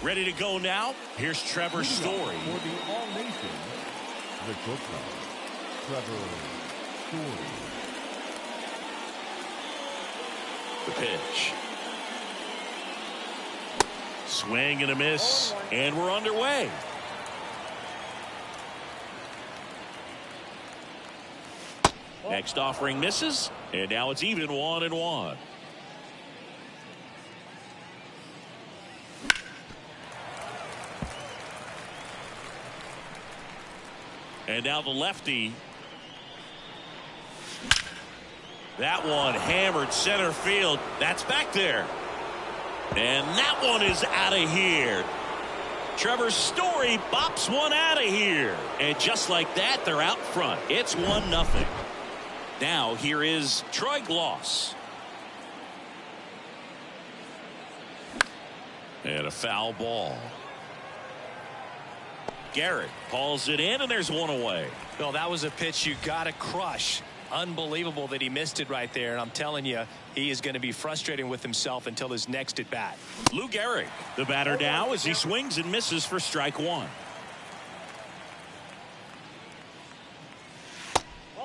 Ready to go now? Here's Trevor Story. For the All-Nation, the Cookman, Trevor Story. The pitch. Swing and a miss, and we're underway. Next offering misses, and now it's even 1-1. And now the lefty. That one hammered center field. That's back there. And that one is out of here. Trevor Story bops one out of here. And just like that, they're out front. It's 1-0. Now here is Troy Gloss. And a foul ball. Garrett hauls it in, and there's one away. Well, that was a pitch you got to crush. Unbelievable that he missed it right there. And I'm telling you, he is going to be frustrating with himself until his next at bat. Lou Gehrig, the batter now, as he swings and misses for strike one.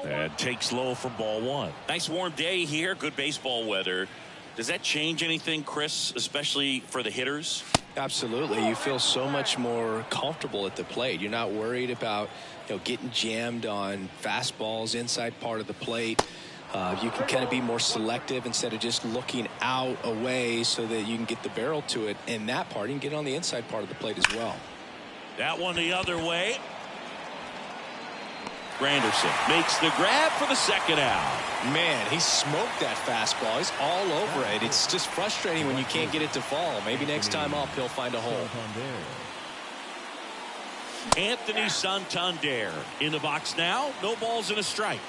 And takes low for ball one. Nice warm day here. Good baseball weather. Does that change anything, Chris, especially for the hitters? Absolutely. You feel so much more comfortable at the plate. You're not worried about, getting jammed on fastballs inside part of the plate. You can kind of be more selective instead of just looking out away so that you can get the barrel to it. And that part, you can get on the inside part of the plate as well. That one the other way. Granderson makes the grab for the second out. Man, he smoked that fastball. He's all over it. It's just frustrating when you can't get it to fall. Maybe next time up he'll find a hole. Anthony Santander in the box now. No balls and a strike.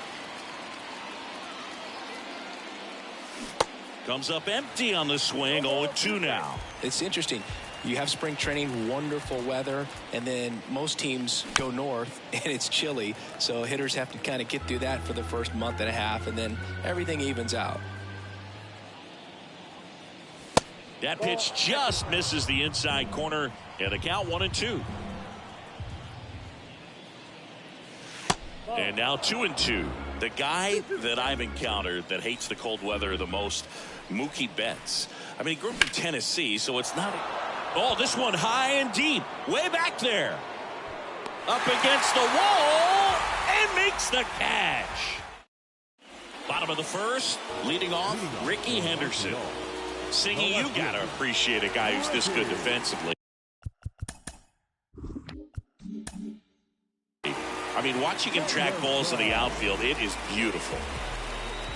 Comes up empty on the swing. 0-2 now. It's interesting. You have spring training, wonderful weather, and then most teams go north and it's chilly, so hitters have to kind of get through that for the first month and a half, and then everything evens out. That pitch just misses the inside corner, and the count 1-2. And now 2-2. The guy that I've encountered that hates the cold weather the most, Mookie Betts. I mean, he grew up in Tennessee, so it's not... Oh, this one high and deep, way back there. Up against the wall, and makes the catch. Bottom of the first, leading off, Ricky Henderson. Singy, you gotta appreciate a guy who's this good defensively. I mean, watching him track balls in the outfield, it is beautiful.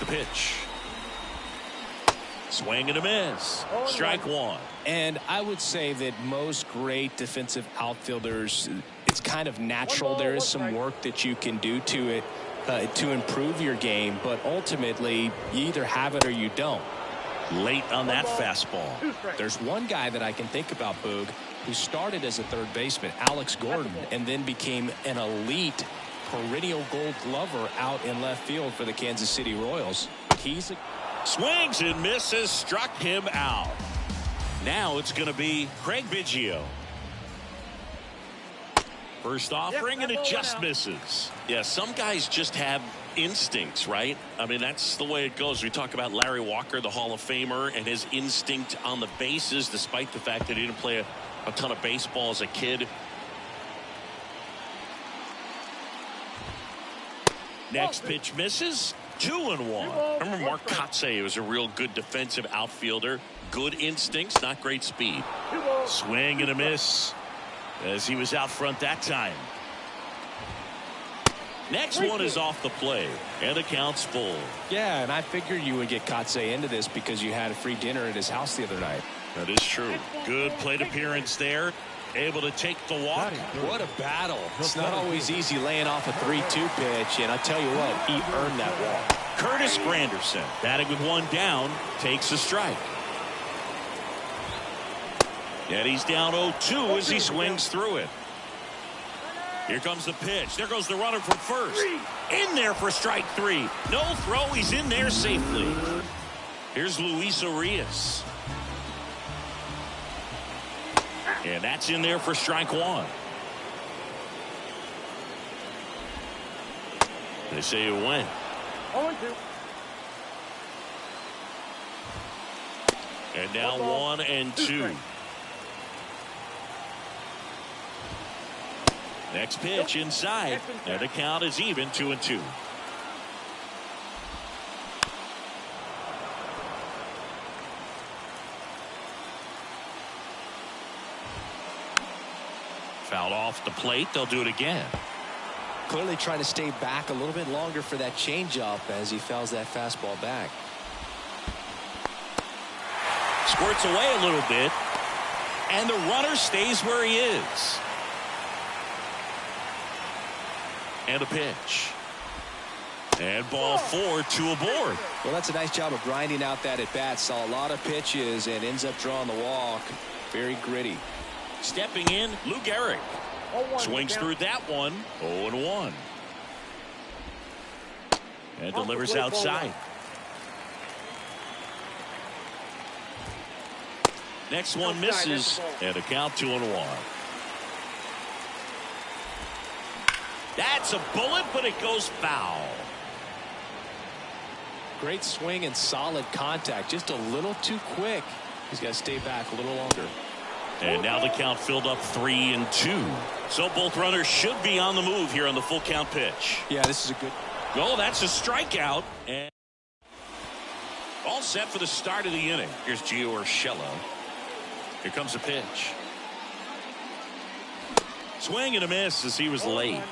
The pitch. Swing and a miss. Strike one. And I would say that most great defensive outfielders, it's kind of natural. There is some work that you can do to it to improve your game, but ultimately you either have it or you don't. Late on that fastball. There's one guy that I can think about, Boog, who started as a third baseman, Alex Gordon, and then became an elite perennial gold glover out in left field for the Kansas City Royals. He's swings and misses, struck him out. Now it's going to be Craig Biggio. First offering, and it just misses. Yeah, some guys just have instincts, right? I mean, that's the way it goes. We talk about Larry Walker, the Hall of Famer, and his instinct on the bases, despite the fact that he didn't play a ton of baseball as a kid. Next pitch misses. 2-1. I remember Mark Kotsay was a real good defensive outfielder. Good instincts, not great speed. Swing and a miss as he was out front that time. Next one is off the play, and the count's full. Yeah, and I figured you would get Kotsay into this because you had a free dinner at his house the other night. That is true. Good plate appearance there. Able to take the walk. What a battle. It's not always easy laying off a 3-2 pitch, and I tell you what, he earned that walk. Curtis Granderson, batting with one down, takes a strike. And he's down 0-2 as he swings through it. Here comes the pitch. There goes the runner from first. In there for strike three. No throw. He's in there safely. Here's Luis Urias. And that's in there for strike one. They say it went. 0-2. And now 1-2. Next pitch inside, and the count is even 2-2. Fouled off the plate. They'll do it again. Clearly trying to stay back a little bit longer for that changeup as he fouls that fastball back. Squirts away a little bit, and the runner stays where he is. And a pitch. And ball 4, 2 aboard. Well, that's a nice job of grinding out that at-bat. Saw a lot of pitches and ends up drawing the walk. Very gritty. Stepping in, Lou Gehrig. Swings through that one. 0-1. And delivers outside. Next one misses, and a count 2-1. That's a bullet, but it goes foul. Great swing and solid contact. Just a little too quick. He's got to stay back a little longer. And now the count filled up 3-2. So both runners should be on the move here on the full count pitch. Yeah, this is a good. Oh, that's a strikeout. And all set for the start of the inning. Here's Gio Urshela. Here comes a pitch. Swing and a miss as he was late.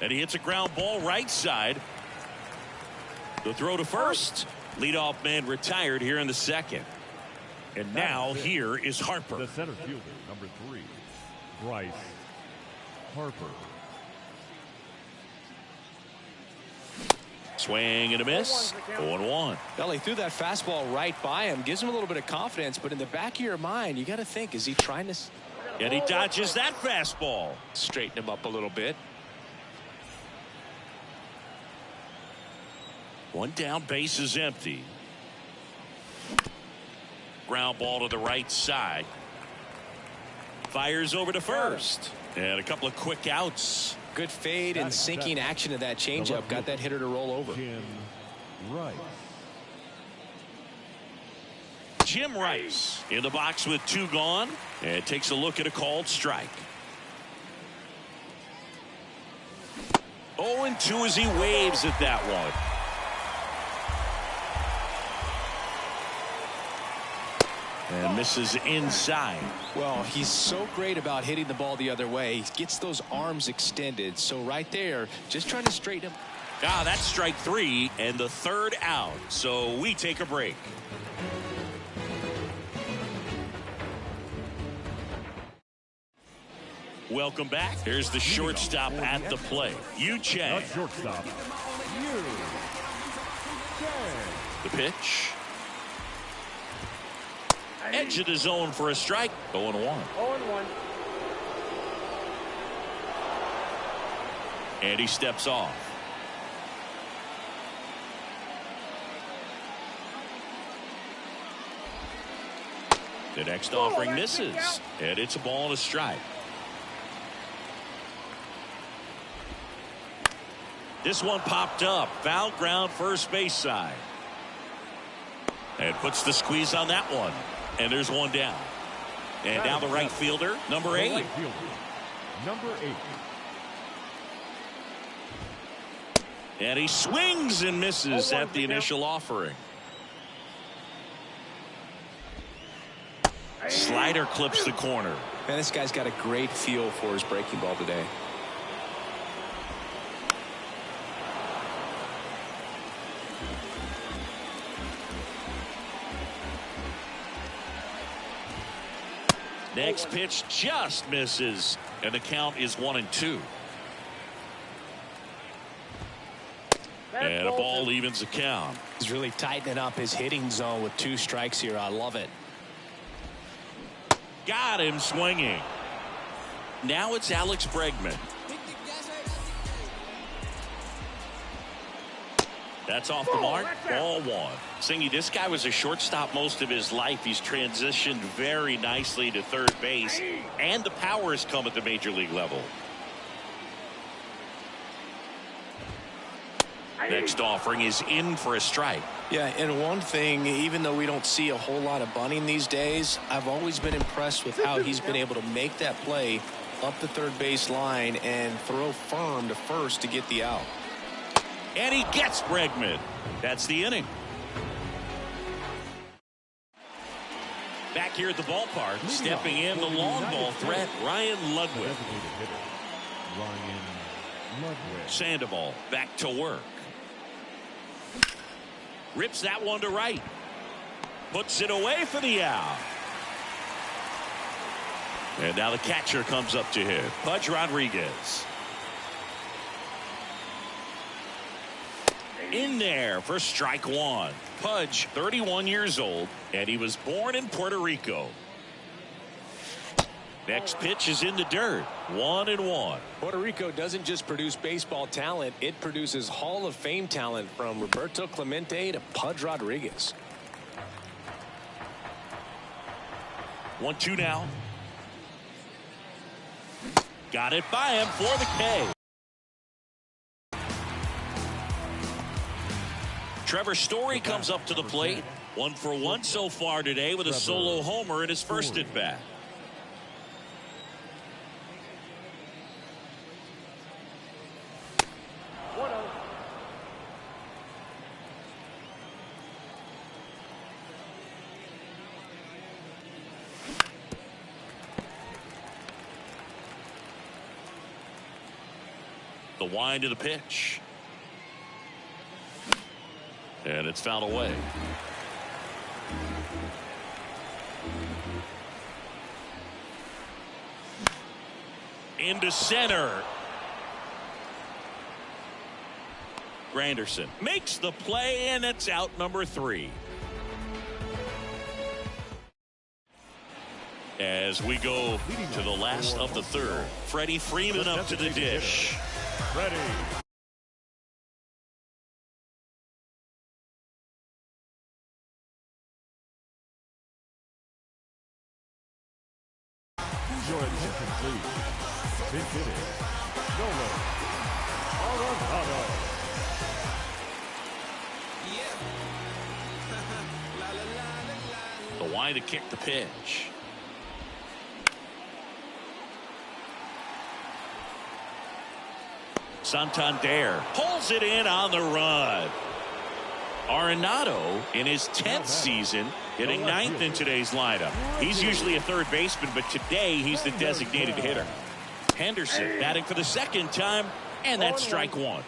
And he hits a ground ball right side. The throw to first. Leadoff man retired here in the second. And now here is Harper. The center fielder, number 3, Bryce Harper. Swing and a miss. 0-1. Well, he threw that fastball right by him. Gives him a little bit of confidence. But in the back of your mind, you got to think, is he trying to And he dodges that fastball. straighten him up a little bit? One down, base is empty. Ground ball to the right side. Fires over to first. And a couple of quick outs. Good fade and sinking action of that changeup. Got that hitter to roll over. Jim Rice. Jim Rice in the box with 2 gone. And takes a look at a called strike. 0-2 as he waves at that one. And misses inside. Well, he's so great about hitting the ball the other way. He gets those arms extended. So right there, just trying to straighten him. Ah, that's strike 3 and the 3rd out. So we take a break. Welcome back. Here's the shortstop at the plate. Yu Chang. The shortstop, Yu Chang. The pitch. Edge of the zone for a strike. 0-1. 0-1. And he steps off. The next offering misses. And it's a ball and a strike. This one popped up. Foul ground first base side. And puts the squeeze on that one. And there's one down. And now the right fielder, number 8. Right fielder, number 8. And he swings and misses at the initial offering. Slider clips the corner. Man, this guy's got a great feel for his breaking ball today. Next pitch just misses, and the count is 1-2. And a ball evens the count. He's really tightening up his hitting zone with 2 strikes here. I love it. Got him swinging. Now it's Alex Bregman. That's off the mark. Ball one. Singy, this guy was a shortstop most of his life. He's transitioned very nicely to third base, and the power has come at the major league level. Next offering is in for a strike. Yeah, and one thing, even though we don't see a whole lot of bunting these days, I've always been impressed with how he's been able to make that play up the third base line and throw firm to first to get the out. And he gets Bregman. That's the inning. Back here at the ballpark, stepping in the long ball threat, Ryan Ludwig. Ryan Ludwig. Sandoval back to work. Rips that one to right. Puts it away for the out. And now the catcher comes up to him, Pudge Rodriguez. In there for strike one. Pudge, 31 years old, and he was born in Puerto Rico. Next pitch is in the dirt. 1-1. Puerto Rico doesn't just produce baseball talent, it produces Hall of Fame talent from Roberto Clemente to Pudge Rodriguez. 1-2 now. Got it by him for the K. Trevor Story comes up to the plate. 1 for 1 so far today with a solo homer in his first at bat. The wind of the pitch. And it's fouled away. Into center. Granderson makes the play, and it's out number 3. As we go to the last of the third, Freddie Freeman up to the dish. Ready. Your attention, please. Pitch hitting. Nolan Arenado. The wind to kick the pitch. Santander pulls it in on the run. Arenado in his 10th season, hitting 9th in today's lineup. He's usually a third baseman, but today he's the designated hitter. Henderson batting for the second time, and that's strike one.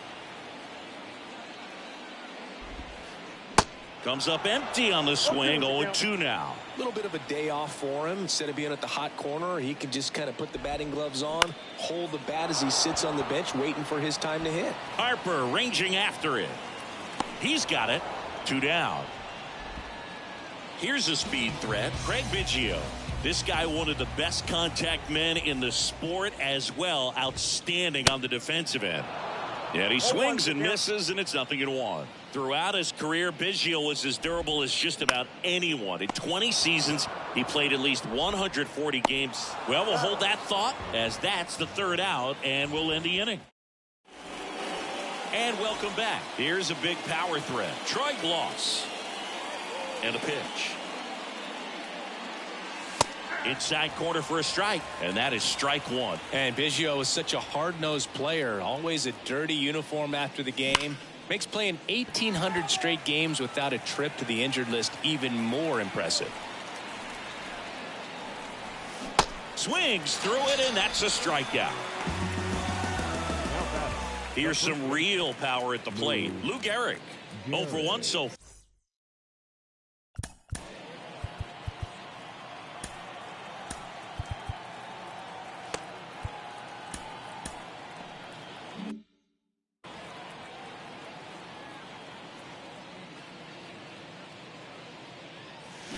Comes up empty on the swing. 0-2 now. A little bit of a day off for him. Instead of being at the hot corner, he can just kind of put the batting gloves on, hold the bat as he sits on the bench waiting for his time to hit. Harper ranging after it. He's got it. 2 down. Here's a speed threat. Craig Biggio. This guy, one of the best contact men in the sport as well. Outstanding on the defensive end. And he swings and misses, and it's 0-1. Throughout his career, Biggio was as durable as just about anyone. In 20 seasons, he played at least 140 games. Well, we'll hold that thought, as that's the third out, and we'll end the inning. And welcome back. Here's a big power threat. Troy Glaus. And a pitch. Inside corner for a strike, and that is strike one. And Biggio is such a hard-nosed player, always a dirty uniform after the game. Makes playing 1,800 straight games without a trip to the injured list even more impressive. Swings through it, and that's a strikeout. Here's some real power at the plate. Lou Gehrig, 0 for 1 so far.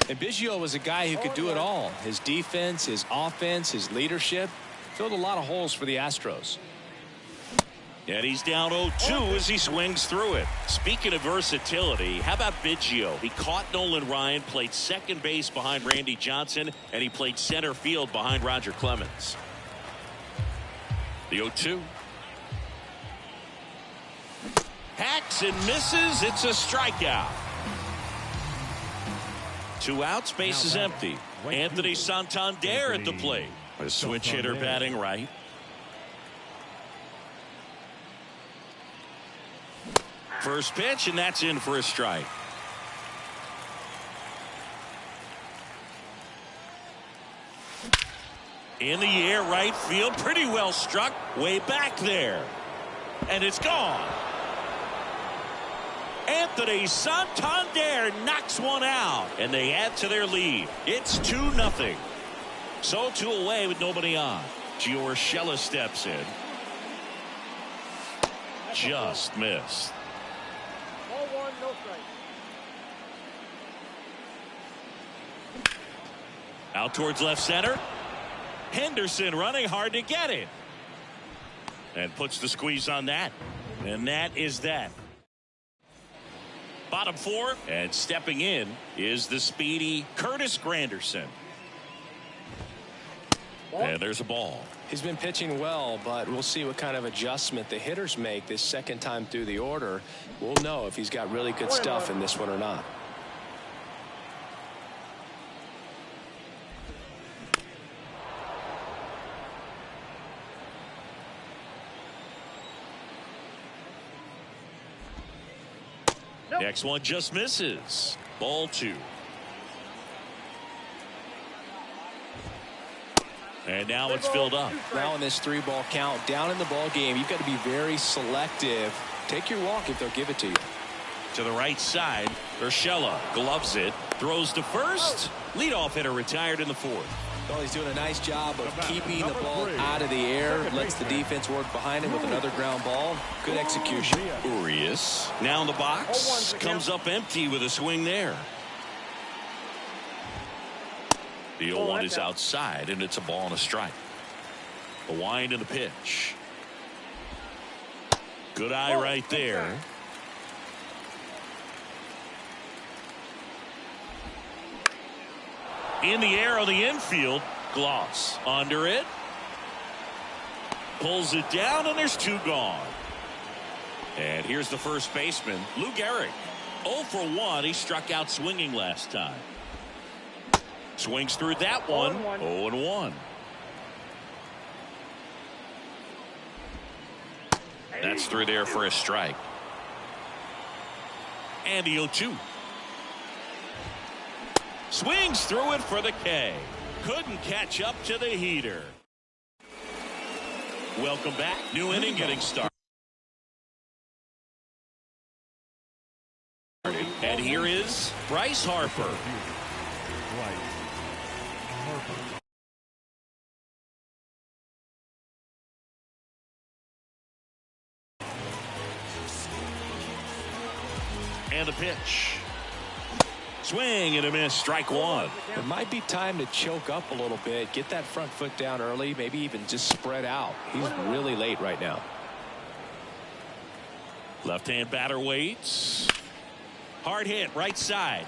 And Biggio was a guy who could do it all. His defense, his offense, his leadership filled a lot of holes for the Astros. And he's down 0-2 as he swings through it. Speaking of versatility, how about Biggio? He caught Nolan Ryan, played second base behind Randy Johnson, and he played center field behind Roger Clemens. The 0-2. Hacks and misses. It's a strikeout. 2 outs, base is empty. Anthony Santander at the plate. A switch hitter batting right. First pitch, and that's in for a strike. In the air, right field, pretty well struck, way back there. And it's gone. Anthony Santander knocks one out, and they add to their lead. It's 2-0. So 2 away with nobody on. Gio Urshela steps in. Just missed. Ball 1, no strike. Out towards left center. Henderson running hard to get it. And puts the squeeze on that. And that is that. Bottom 4, and stepping in is the speedy Curtis Granderson. And there's a ball. He's been pitching well, but we'll see what kind of adjustment the hitters make this second time through the order. We'll know if he's got really good stuff in this one or not. Next one just misses. Ball 2. And now it's filled up. Now in this 3-ball count, down in the ball game, you've got to be very selective. Take your walk if they'll give it to you. To the right side, Urshela gloves it, throws to first. Leadoff hitter retired in the 4th. Well, he's doing a nice job of keeping the ball out of the air. Lets the defense work behind him with another ground ball. Good execution. Urias now in the box. Comes up empty with a swing there. The 0-1 is outside, and it's a ball and a strike. The wind and the pitch. Good eye right there. In the air on the infield. Gloss under it. Pulls it down, and there's 2 gone. And here's the first baseman, Lou Gehrig. 0 for 1. He struck out swinging last time. Swings through that one. 0-1. That's through there for a strike. And the 0-2. Swings through it for the K. Couldn't catch up to the heater. Welcome back. New inning getting started. And here is Bryce Harper. Bryce Harper. And the pitch. Swing and a miss. Strike 1. It might be time to choke up a little bit. Get that front foot down early. Maybe even just spread out. He's really late right now. Left-hand batter waits. Hard hit right side.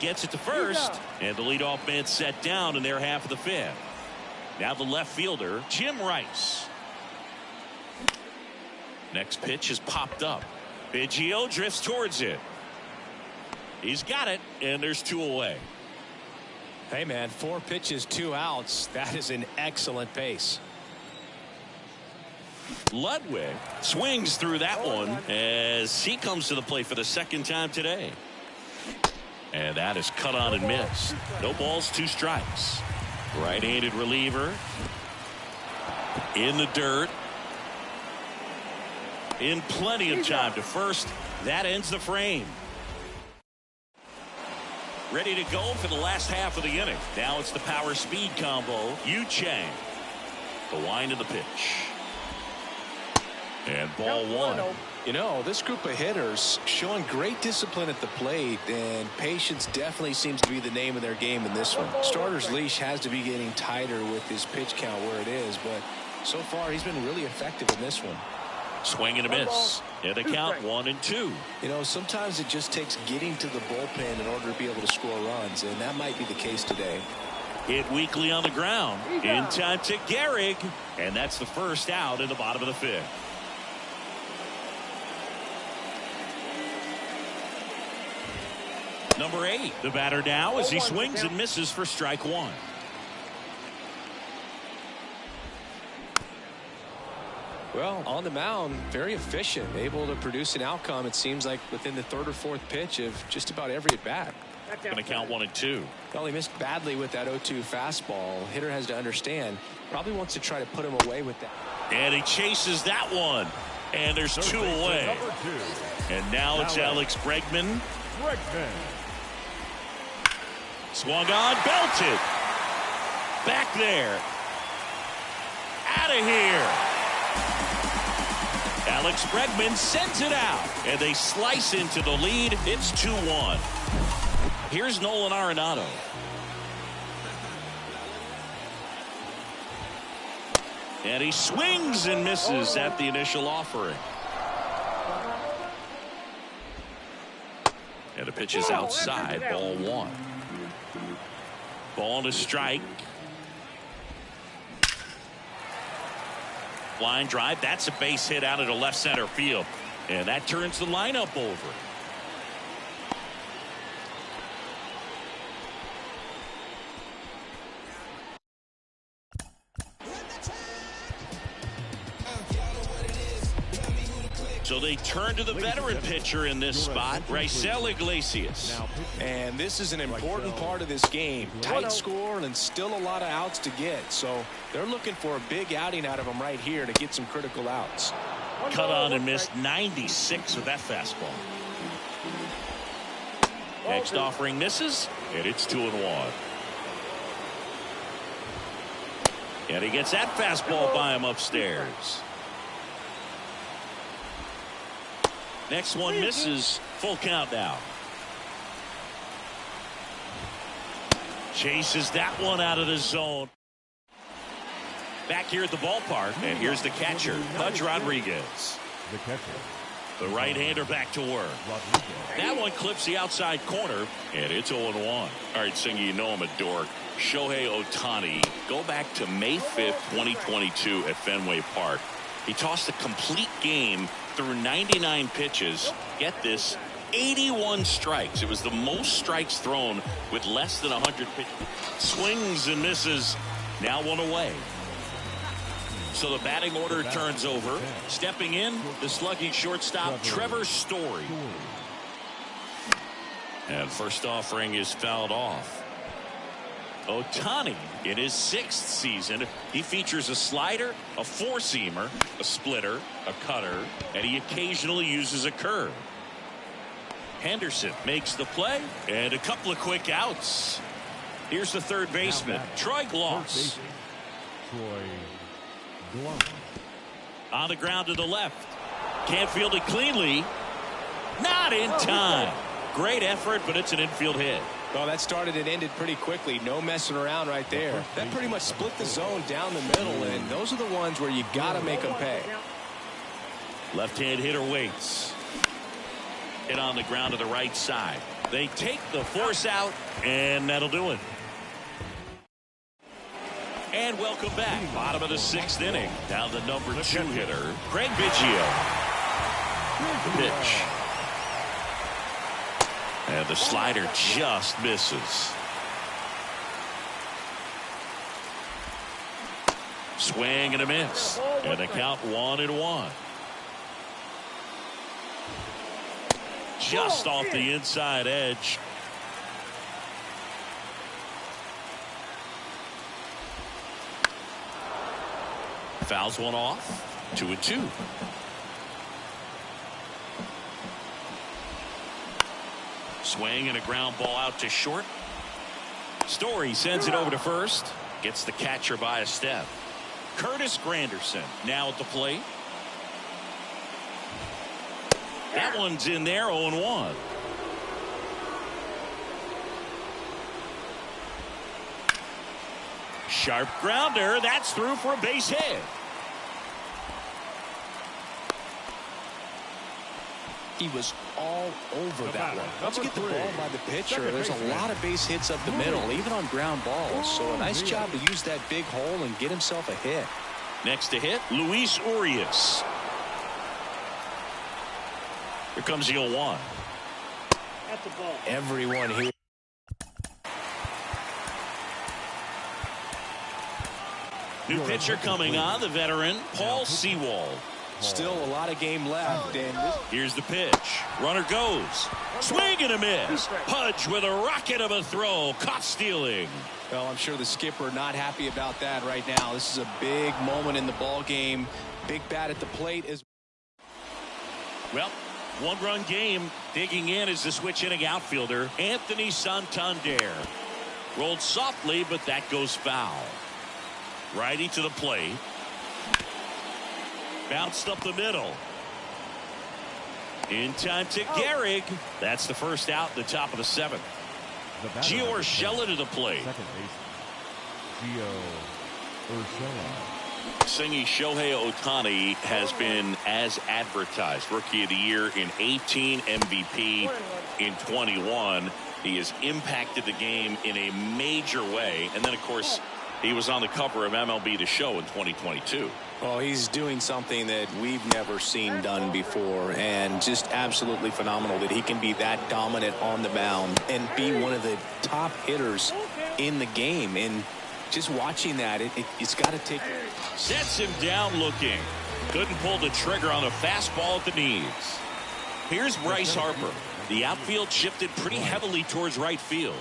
Gets it to first. And the leadoff man set down in their half of the 5th. Now the left fielder, Jim Rice. Next pitch is popped up. Biggio drifts towards it. He's got it, and there's 2 away. Hey, man, 4 pitches, 2 outs. That is an excellent pace. Ludwig swings through that one as he comes to the plate for the second time today. And that is cut on and missed. No balls, 2 strikes. Right-handed reliever. In the dirt. In plenty of time to first. That ends the frame. Ready to go for the last half of the inning. Now it's the power speed combo. Yu Chang. The wind of the pitch. And ball 1. You know, this group of hitters showing great discipline at the plate, and patience definitely seems to be the name of their game in this one. Starter's leash has to be getting tighter with his pitch count where it is, but So far, he's been really effective in this one. Swing and a miss. And a count 1-2. You know, sometimes it just takes getting to the bullpen in order to be able to score runs, and that might be the case today. Hit weakly on the ground. In time to Gehrig. And that's the first out in the bottom of the fifth. Number 8, the batter now as he swings and misses for strike 1. Well, on the mound, very efficient, able to produce an outcome, it seems like, within the third or fourth pitch of just about every at-bat. Going to count 1-2. Well, he missed badly with that 0-2 fastball. Hitter has to understand, probably wants to try to put him away with that. And he chases that one. And there's 2 away. Number 2. And now it's Alex Bregman. Bregman. Swung on, belted. Back there. Out of here. Alex Bregman sends it out. And they slice into the lead. It's 2-1. Here's Nolan Arenado. And he swings and misses at the initial offering. And the pitch is outside, ball 1. Ball to strike. Line drive. That's a base hit out of the left center field. And that turns the lineup over. So they turn to the veteran pitcher in this spot, Raisel Iglesias. And this is an important part of this game. Tight score and still a lot of outs to get. So they're looking for a big outing out of him right here to get some critical outs. Cut on and missed 96 with that fastball. Next offering misses, and it's 2-1. And he gets that fastball by him upstairs. Next one misses. Full count now. Chases that one out of the zone. Back here at the ballpark, and here's the catcher, Pudge Rodriguez. The catcher. The right-hander back to work. That one clips the outside corner, and it's 0-1. All right, Singy, you know I'm a dork. Shohei Ohtani, go back to May 5th, 2022 at Fenway Park. He tossed a complete game through 99 pitches. Get this, 81 strikes. It was the most strikes thrown with less than 100 pitches. Swings and misses. Now 1 away. So the batting order turns over. Stepping in, the slugging shortstop, Trevor Story. And first offering is fouled off. Ohtani, in his 6th season, he features a slider, a four-seamer, a splitter, a cutter, and he occasionally uses a curve. Henderson makes the play, and a couple of quick outs. Here's the third baseman, Troy Glaus. Troy Glaus. On the ground to the left. Can't field it cleanly. Not in time. Great effort, but it's an infield hit. Well, that started and ended pretty quickly. No messing around right there. That pretty much split the zone down the middle, and those are the ones where you got to make them pay. Left-hand hitter waits. Hit on the ground to the right side. They take the force out, and that'll do it. And welcome back. Bottom of the 6th inning. Now the number 2 hitter, Craig Biggio. The pitch. And the slider just misses. Swing and a miss. And a count 1-1. Just off the inside edge. Fouls one off. 2-2. Swing and a ground ball out to short. Story sends it over to first. Gets the catcher by a step. Curtis Granderson now at the plate. That one's in there, 0-1. Sharp grounder. That's through for a base hit. He was all over that one. Once you get the ball by the pitcher, there's a lot of base hits up the middle, even on ground balls. So a nice job to use that big hole and get himself a hit. Next to hit, Luis Urias. Here comes the 0-1. At the ball. Everyone here. New pitcher coming on, the veteran, Paul Sewald. Still a lot of game left. And Here's the pitch. Runner goes. Swing and a miss. Pudge with a rocket of a throw. Caught stealing. well, I'm sure the skipper not happy about that right now. This is a big moment in the ball game. Big bat at the plate is. Well, one-run game. Digging in is the switch-hitting outfielder, Anthony Santander. Rolled softly, but that goes foul. Righty to the plate. Bounced up the middle. In time to Gehrig. That's the first out in the top of the seventh. Gio Urshela to the plate. Second base, Gio Urshela. Singy Shohei Ohtani has been as advertised. Rookie of the Year in 18, MVP in 21. He has impacted the game in a major way. And then, of course, he was on the cover of MLB The Show in 2022. Well, he's doing something that we've never seen done before, and just absolutely phenomenal that he can be that dominant on the mound and be one of the top hitters in the game. And just watching that, it's got to take. Sets him down looking. Couldn't pull the trigger on a fastball at the knees. Here's Bryce Harper. The outfield shifted pretty heavily towards right field.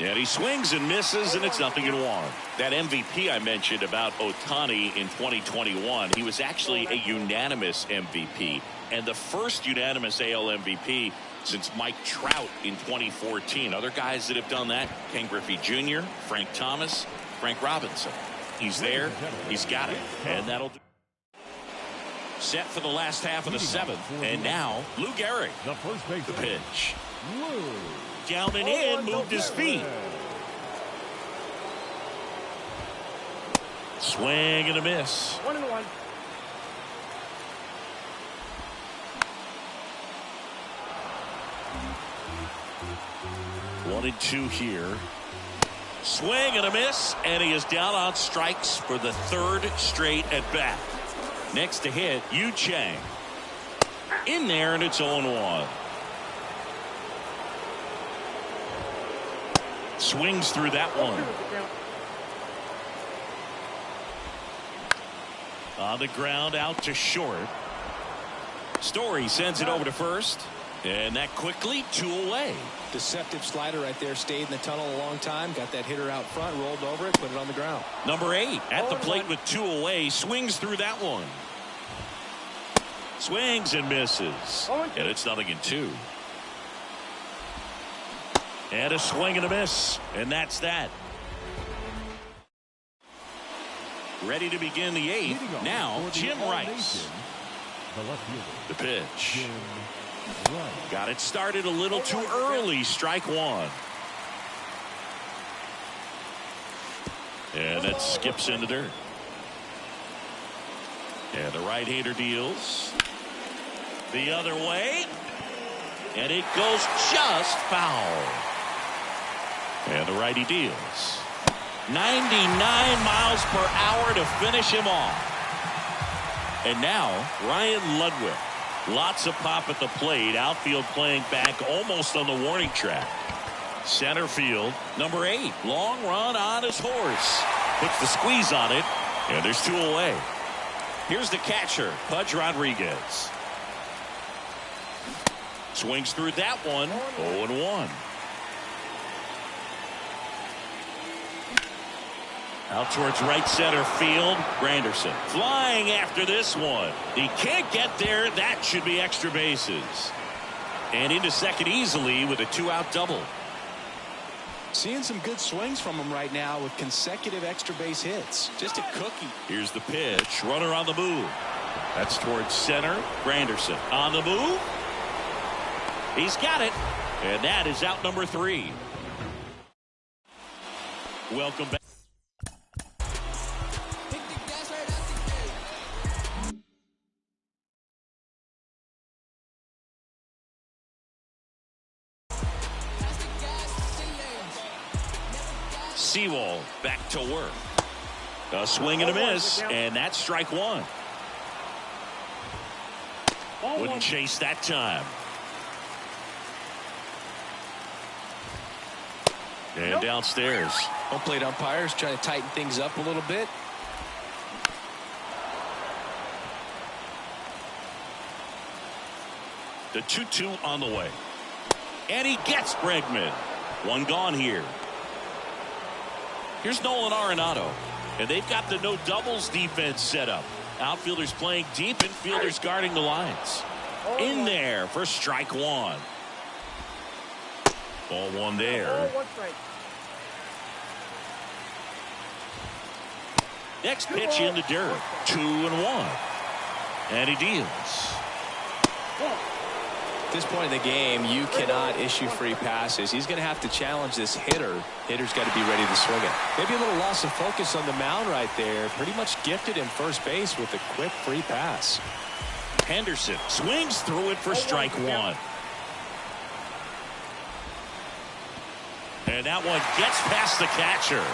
And he swings and misses, and it's 0-1. That MVP I mentioned about Ohtani in 2021, he was actually a unanimous MVP, and the first unanimous AL MVP since Mike Trout in 2014. Other guys that have done that, Ken Griffey Jr., Frank Thomas, Frank Robinson. He's there, he's got it, and that'll do. Set for the last half of the seventh, and now Lou Gehrig. The first base. The pitch. Lou. Down and in, moved his feet. Swing and a miss. 1-1. One and two here. Swing and a miss, and he is down on strikes for the third straight at bat. Next to hit, Yu Chang. In there, and it's 0-1. Swings through that one. On the ground, out to short. Story sends it over to first. And that quickly, 2 away. Deceptive slider right there. Stayed in the tunnel a long time. Got that hitter out front. Rolled over it. Put it on the ground. Number 8 at the plate with 2 away. Swings through that one. Swings and misses. And it's 0-2. And a swing and a miss. And that's that. Ready to begin the 8th. Now, Jim Rice. The left fielder. The pitch. Jim Rice. Got it started a little too early. Strike one. And that skips in the dirt. And the right-hander deals. The other way. And it goes just foul. And the righty deals. 99 miles per hour to finish him off. And now, Ryan Ludwig. Lots of pop at the plate. Outfield playing back almost on the warning track. Center field, number 8. Long run on his horse. Puts the squeeze on it. And there's 2 away. Here's the catcher, Pudge Rodriguez. Swings through that one. 0-1. Out towards right center field. Granderson flying after this one. He can't get there. That should be extra bases. And into second easily with a 2-out double. Seeing some good swings from him right now with consecutive extra base hits. Just a cookie. Here's the pitch. Runner on the move. That's towards center. Granderson on the move. He's got it. And that is out number 3. Welcome back. Sewell back to work. A swing and a miss, and that's strike one. Wouldn't chase that time. And downstairs. Home plate umpires trying to tighten things up a little bit. The 2-2 on the way. And he gets Bregman. One gone here. Here's Nolan Arenado. And they've got the no doubles defense set up. Outfielders playing deep, infielders guarding the lines. In there for strike one. Ball one there. Next pitch in the dirt. 2-1. And he deals. At this point in the game, you cannot issue free passes. He's going to have to challenge this hitter. Hitter's got to be ready to swing it. Maybe a little loss of focus on the mound right there. Pretty much gifted him first base with a quick free pass. Henderson swings through it for strike one. And that one gets past the catcher.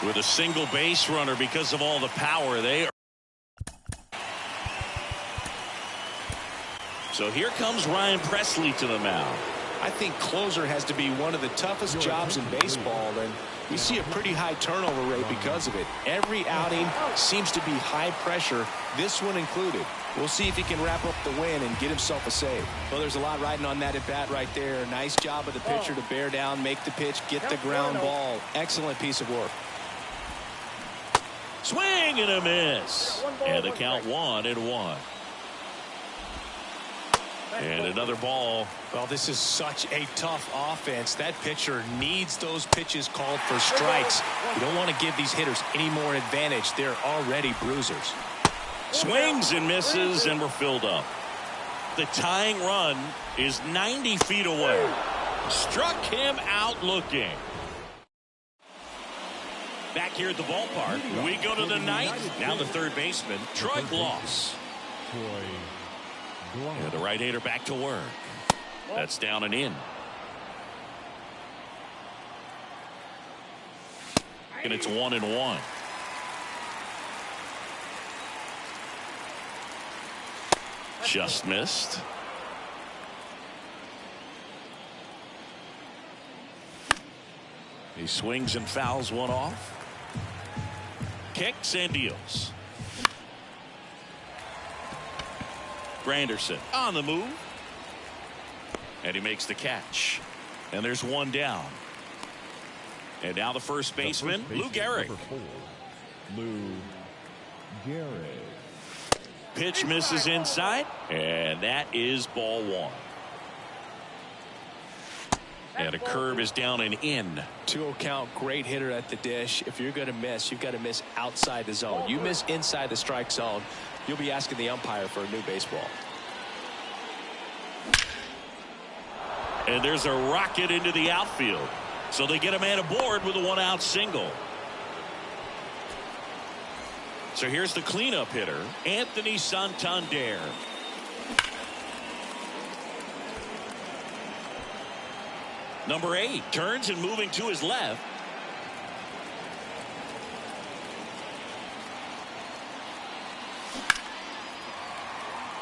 With a single base runner because of all the power they are. So here comes Ryan Pressly to the mound. I think closer has to be one of the toughest jobs in baseball, and we see a pretty high turnover rate because of it. Every outing seems to be high pressure, this one included. We'll see if he can wrap up the win and get himself a save. Well, there's a lot riding on that at bat right there. Nice job of the pitcher to bear down, make the pitch, get the ground ball. Excellent piece of work. Swing and a miss. And the count 1-1. And another ball. Well, this is such a tough offense. That pitcher needs those pitches called for strikes. You don't want to give these hitters any more advantage. They're already bruisers. Swings and misses, and we're filled up. The tying run is 90 feet away. Struck him out looking. Back here at the ballpark, we go to the ninth. Now the third baseman, Troy Glaus. And the right-hander back to work. That's down and in. And it's 1-1. Just missed. He swings and fouls one off. Kicks and deals. Granderson on the move. And he makes the catch. And there's one down. And now the first baseman, Lou Gehrig. Lou Gehrig. Pitch misses inside. And that is ball one. And a curve is down and in. 2-0 count, great hitter at the dish. If you're going to miss, you've got to miss outside the zone. You miss inside the strike zone, you'll be asking the umpire for a new baseball. And there's a rocket into the outfield. So they get a man aboard with a one-out single. So here's the cleanup hitter, Anthony Santander. Number 8 turns and moving to his left.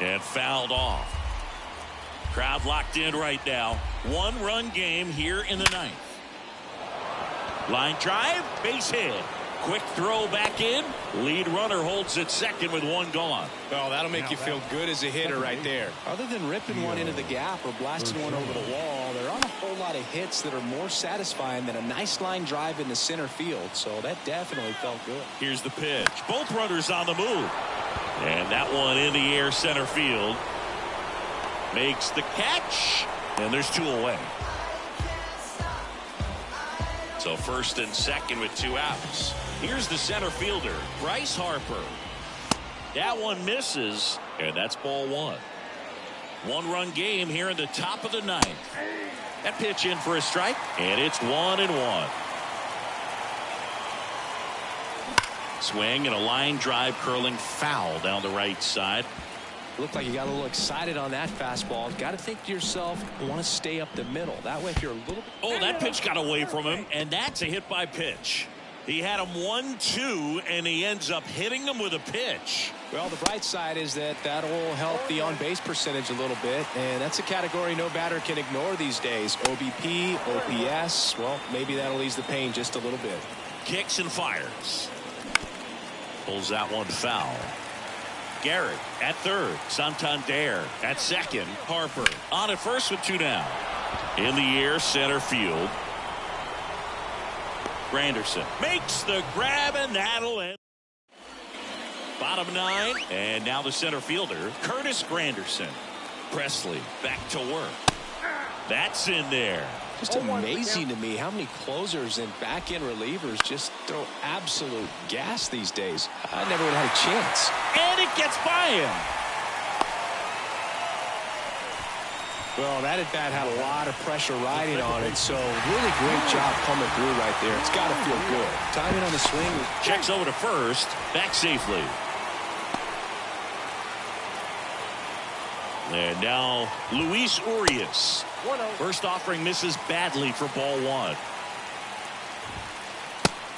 And fouled off. Crowd locked in right now. One-run game here in the ninth. Line drive, base hit. Quick throw back in. Lead runner holds at second with one gone. Well, that'll make you feel good as a hitter right there. Other than ripping one into the gap or blasting one over the wall, there aren't a whole lot of hits that are more satisfying than a nice line drive into center field. So that definitely felt good. Here's the pitch. Both runners on the move. And that one in the air center field. Makes the catch. And there's 2 away. So first and second with 2 outs. Here's the center fielder, Bryce Harper. That one misses, and that's ball one. One-run game here in the top of the ninth. That pitch in for a strike, and it's 1-1. Swing and a line drive curling foul down the right side. Looked like you got a little excited on that fastball. Got to think to yourself, want to stay up the middle. That way, if you're a little bit... Oh, that pitch got away from him, and that's a hit by pitch. He had him 1-2, and he ends up hitting him with a pitch. Well, the bright side is that that'll help the on-base percentage a little bit, and that's a category no batter can ignore these days. OBP, OPS, well, maybe that'll ease the pain just a little bit. Kicks and fires. Pulls that one foul. Garrett at third. Santander at second. Harper on at first with 2 down. In the air, center field. Granderson makes the grab, and that'll end. Bottom 9, and now the center fielder, Curtis Granderson. Presley back to work. That's in there. Just amazing to me how many closers and back-end relievers just throw absolute gas these days. I never would have had a chance. And it gets by him. Well, that at-bat had a lot of pressure riding on it, so really great job coming through right there. It's got to feel good. Timing on the swing. Checks over to first, back safely. And now Luis Urias. First offering misses badly for ball 1.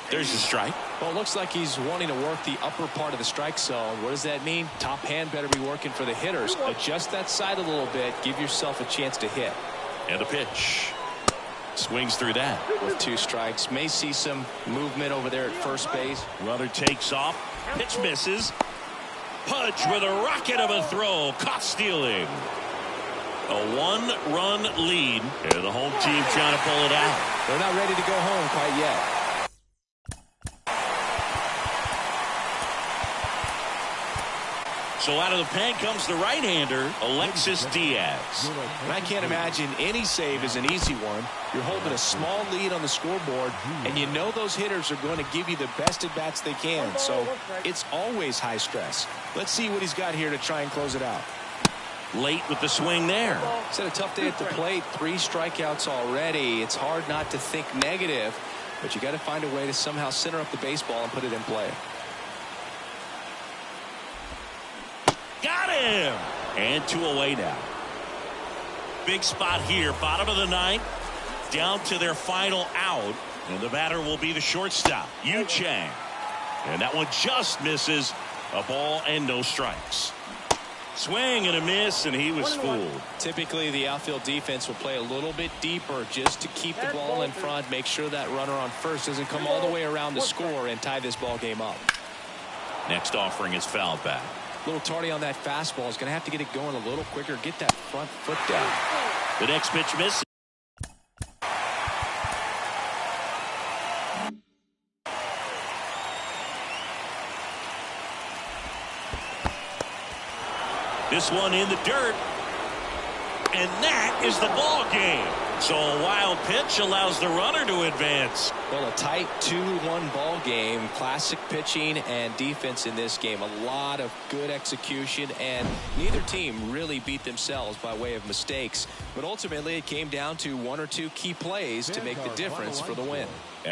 There's the strike. Well, it looks like he's wanting to work the upper part of the strike zone. What does that mean? Top hand better be working for the hitters. Adjust that side a little bit. Give yourself a chance to hit. And the pitch. Swings through that. With 2 strikes. May see some movement over there at first base. Runner takes off. Pitch misses. Pudge with a rocket of a throw. Caught stealing. A 1-run lead. And the home team trying to pull it out. They're not ready to go home quite yet. So out of the pen comes the right-hander, Alexis Diaz. And I can't imagine any save is an easy one. You're holding a small lead on the scoreboard, and you know those hitters are going to give you the best at-bats they can. So it's always high stress. Let's see what he's got here to try and close it out. Late with the swing there. It's had a tough day at the plate. 3 strikeouts already. It's hard not to think negative, but you got to find a way to somehow center up the baseball and put it in play. Got him! And 2 away now. Big spot here. Bottom of the 9th. Down to their final out. And the batter will be the shortstop, Yu Chang. And that one just misses. A ball and no strikes. Swing and a miss, and he was fooled. Typically, the outfield defense will play a little bit deeper just to keep the ball in front, make sure that runner on first doesn't come all the way around to score and tie this ball game up. Next offering is fouled back. A little tardy on that fastball. Is going to have to get it going a little quicker. Get that front foot down. The next pitch misses. This one in the dirt. And that is the ball game. So a wild pitch allows the runner to advance. Well, a tight 2-1 ball game. Classic pitching and defense in this game. A lot of good execution, and neither team really beat themselves by way of mistakes. But ultimately, it came down to 1 or 2 key plays to make the difference for the win.